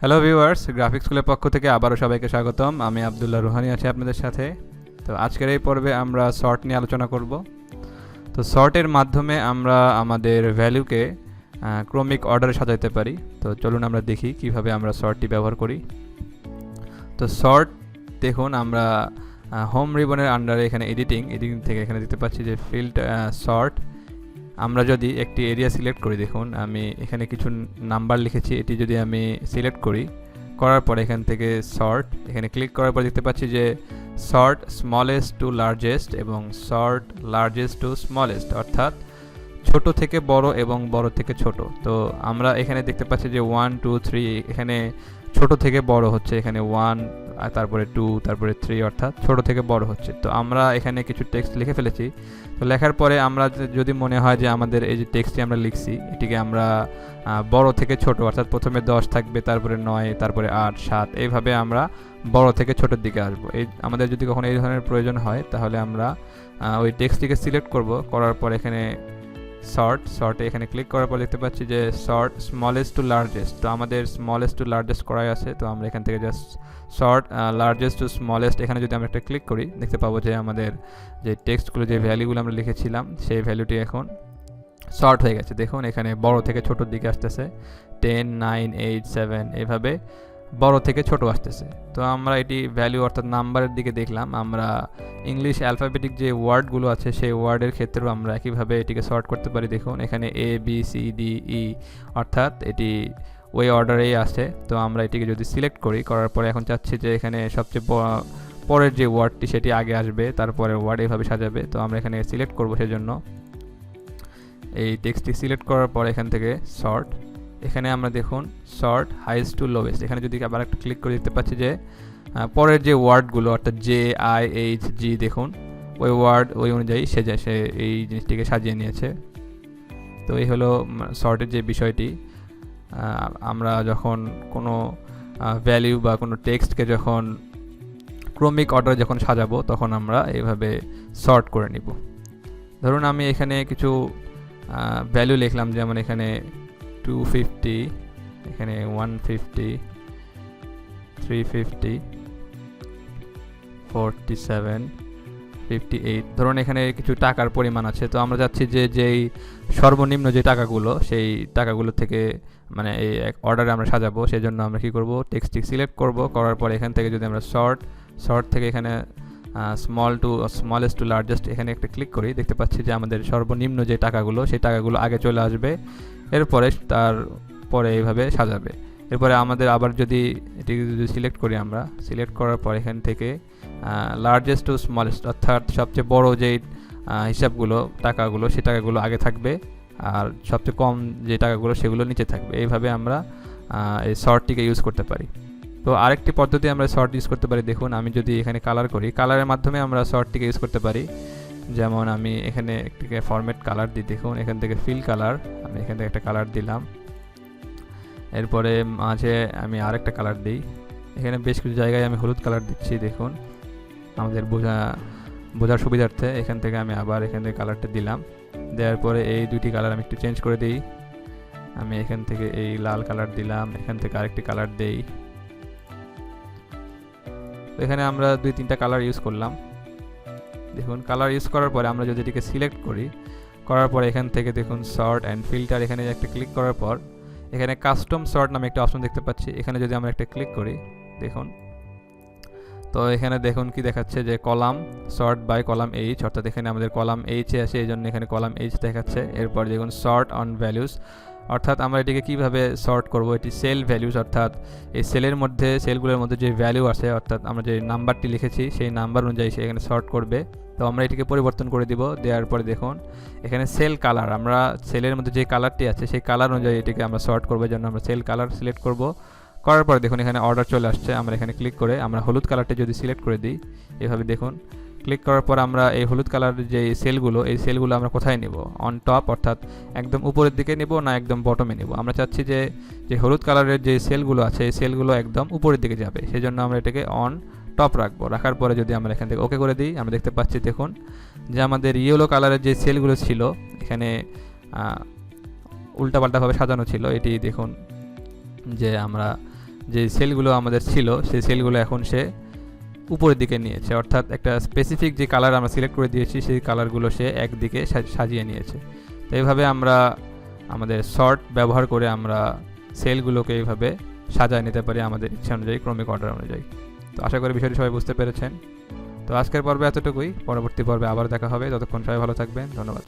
Hello viewers, graphics স্কুলের পক্ষ থেকে আবারও সবাইকে স্বাগতম। আমি আব্দুল্লাহ রুহানি আছি আপনাদের সাথে। তো আজকের এই পর্বে আমরা সর্ট নিয়ে আলোচনা করব। তো সর্টের মাধ্যমে আমরা আমাদের ভ্যালুকে ক্রমিক অর্ডারে সাজাতে পারি। তো চলুন আমরা দেখি কিভাবে আমরা সর্টটি ব্যবহার করি। তো সর্ট দেখুন, আমরা হোম রিবনের আন্ডারে এখানে এডিটিং থেকে এখানে দেখতে পাচ্ছি যে ফিল্ড সর্ট। আমরা যদি একটি এরিয়া সিলেক্ট করি, দেখুন আমি এখানে কিছু নাম্বার লিখেছি, এটি যদি আমি সিলেক্ট করার পর এখান থেকে সর্ট এখানে ক্লিক করার পর দেখতে পাচ্ছি যে সর্ট স্মলেস্ট টু লার্জেস্ট এবং সর্ট লার্জেস্ট টু স্মলেস্ট, অর্থাৎ ছোট থেকে বড় এবং বড় থেকে ছোট। তো আমরা এখানে দেখতে পাচ্ছি যে 1 2 3 এখানে ছোট থেকে বড় হচ্ছে, এখানে 1 তারপরে 2 তারপরে 3, অর্থাৎ ছোট থেকে বড় হচ্ছে। তো আমরা এখানে কিছু টেক্সট লিখে ফেলেছি। তো লেখার পরে আমরা যদি মনে হয় যে আমাদের এই যে টেক্সটটি আমরা লিখছি এটিকে আমরা বড় থেকে ছোট, অর্থাৎ প্রথমে 10 থাকবে, তারপরে 9, তারপরে 8 7, এইভাবে আমরা বড় থেকে ছোটোর দিকে আসবো। আমাদের যদি কখনো এই ধরনের প্রয়োজন হয় তাহলে আমরা ওই টেক্সটটিকে সিলেক্ট করার পর এখানে সর্টে এখানে ক্লিক করার পর দেখতে পাচ্ছি যে সর্ট স্মলেস্ট টু লার্জেস্ট। তো আমাদের স্মলেস্ট টু লার্জেস্ট করাই আছে। তো আমরা এখান থেকে just sort largest two smallest এখানে যদি আমরা একটা ক্লিক করি, দেখতে পাবো যে আমাদের যে টেক্সটগুলো, যে ভ্যালুগুলো আমরা লিখেছিলাম সেই ভ্যালুটি এখন সর্ট হয়ে গেছে। দেখুন এখানে বড় থেকে ছোটোর দিকে আসতেছে, 10 9 8 7 এইভাবে বড় থেকে ছোট আসতেছে। তো আমরা এটি ভ্যালু অর্থাৎ নাম্বারের দিকে দেখলাম। আমরা ইংলিশ অ্যালফাবেটিক যে ওয়ার্ডগুলো আছে সেই ওয়ার্ডের ক্ষেত্রেও আমরা একইভাবে এটিকে সর্ট করতে পারি। দেখুন এখানে A B C D E, অর্থাৎ এটি ওই অর্ডারেই আছে। তো আমরা এটিকে যদি সিলেক্ট করার পরে এখন চাচ্ছি যে এখানে সবচেয়ে পরের যে ওয়ার্ডটি সেটি আগে আসবে, তারপরে ওয়ার্ড এইভাবে সাজাবে। তো আমরা এখানে সিলেক্ট করব, সেজন্য এই টেক্সটটি সিলেক্ট করার পর এখান থেকে সর্ট এখানে আমরা দেখুন সর্ট হাইস্ট টু লোয়েস্ট, এখানে যদি আবার একটা ক্লিক করে দেখতে পাচ্ছি যে পরের যে ওয়ার্ডগুলো অর্থাৎ JIHG, দেখুন ওই ওয়ার্ড ওই অনুযায়ী সে এই জিনিসটিকে সাজিয়ে নিয়েছে। তো এই হলো সর্টের যে বিষয়টি। আমরা যখন কোনো ভ্যালু বা কোনো টেক্সটকে যখন ক্রমিক অর্ডারে যখন সাজাবো তখন আমরা এইভাবে সর্ট করে নিব। ধরুন আমি এখানে কিছু ভ্যালু লিখলাম, যেমন এখানে 250, এখানে 150, 350, 47, 58। ধরুন এখানে কিছু টাকার পরিমাণ আছে। তো আমরা চাচ্ছি যে যেই সর্বনিম্ন যে টাকাগুলো সেই টাকাগুলো থেকে মানে এই অর্ডারে আমরা সাজাবো, সেই জন্য আমরা কী করব, টেক্সটটি সিলেক্ট করার পর এখান থেকে যদি আমরা সর্ট থেকে এখানে স্মলেস্ট টু লার্জেস্ট এখানে একটা ক্লিক করি, দেখতে পাচ্ছি যে আমাদের সর্বনিম্ন যে টাকাগুলো সেই টাকাগুলো আগে চলে আসবে, এরপরে তারপরে এইভাবে সাজাবে। এরপরে আমাদের আবার যদি এটিকে যদি সিলেক্ট করি, আমরা সিলেক্ট করার পর এখান থেকে লার্জেস্ট টু স্মলেস্ট, অর্থাৎ সবচেয়ে বড় যেই হিসাবগুলো টাকাগুলো সেই টাকাগুলো আগে থাকবে আর সবচেয়ে কম যে টাকাগুলো সেগুলো নিচে থাকবে। এইভাবে আমরা এই সর্টটিকে ইউজ করতে পারি। তো আরেকটি পদ্ধতি আমরা সর্ট ইউজ করতে পারি। দেখুন আমি যদি এখানে কালার করি, কালারের মাধ্যমে আমরা সর্টটিকে ইউজ করতে পারি। যেমন আমি এখানে একটিকে ফরম্যাট কালার দিই, দেখুন এখান থেকে ফিল কালার, আমি এখান থেকে একটা কালার দিলাম। এরপরে মাঝে আমি আরেকটা কালার দিই, এখানে বেশ কিছু জায়গায় আমি হলুদ কালার দিচ্ছি। দেখুন আমাদের বোঝার সুবিধার্থে এখান থেকে আমি আবার এখান থেকে কালারটা দিলাম। দেওয়ার পরে এই দুটি কালার আমি একটু চেঞ্জ করে দিই। আমি এখান থেকে এই লাল কালার দিলাম, এখান থেকে আরেকটি কালার দেই। এখানে আমরা 2-3টা কালার ইউজ করলাম। দেখুন কালার ইউজ করার পরে আমরা যদি এটিকে সিলেক্ট করার পর এখান থেকে দেখুন সর্ট অ্যান্ড ফিল্টার, এখানে একটা ক্লিক করার পর এখানে কাস্টম সর্ট নামে একটা অপশন দেখতে পাচ্ছি। এখানে যদি আমরা একটা ক্লিক করি, দেখুন তো এখানে দেখুন কি দেখাচ্ছে যে column sort by column H, অর্থাৎ এখানে আমাদের কলাম H এ আসে, এই জন্য এখানে কলাম H দেখাচ্ছে। এরপর দেখুন সর্ট অন ভ্যালুস, অর্থাৎ আমরা এটিকে কীভাবে সর্ট করব, এটি সেল ভ্যালুস, অর্থাৎ এই সেলগুলোর মধ্যে যে ভ্যালু আছে, অর্থাৎ আমরা যে নাম্বারটি লিখেছি সেই নাম্বার অনুযায়ী সে এখানে সর্ট করবে। তো আমরা এটিকে পরিবর্তন করে দিব। দেওয়ার পরে দেখুন এখানে সেল কালার, আমরা সেলের মধ্যে যে কালারটি আছে সেই কালার অনুযায়ী এটিকে আমরা সর্ট করবো, জন্য আমরা সেল কালার সিলেক্ট করার পরে দেখুন এখানে অর্ডার চলে আসছে। আমরা এখানে ক্লিক করে আমরা হলুদ কালারটি যদি সিলেক্ট করে দিই, এভাবে দেখুন ক্লিক করার পর আমরা এই হলুদ কালারের যে এই সেলগুলো আমরা কোথায় নেব, অন টপ, অর্থাৎ একদম উপরের দিকে নেব না একদম বটমে নেব। আমরা চাচ্ছি যে হলুদ কালারের যে সেলগুলো আছে এই সেলগুলো একদম উপরের দিকে যাবে, সেই জন্য আমরা এটাকে অন টপ রাখবো। রাখার পরে যদি আমরা এখান থেকে ওকে করে দিই, আমরা দেখতে পাচ্ছি দেখুন যে আমাদের ইয়েলো কালারের যে সেলগুলো ছিল এখানে উল্টাপাল্টাভাবে সাজানো ছিল, এটি দেখুন যে আমরা যে সেলগুলো আমাদের ছিল সেই সেলগুলো এখন সে উপরের দিকে নিয়েছে, অর্থাৎ একটা স্পেসিফিক যে কালার আমরা সিলেক্ট করে দিয়েছি সেই কালারগুলো সে একদিকে সাজিয়ে নিয়েছে। তো এইভাবে আমরা আমাদের সর্ট ব্যবহার করে আমরা সেলগুলোকে এইভাবে সাজায় নিতে পারি আমাদের ইচ্ছা অনুযায়ী, ক্রমিক অর্ডার অনুযায়ী। তো আশা করি বিষয়টি সবাই বুঝতে পেরেছেন। তো আজকের পর্বে এতটুকুই, পরবর্তী পর্বে আবার দেখা হবে। ততক্ষণ সবাই ভালো থাকবেন, ধন্যবাদ।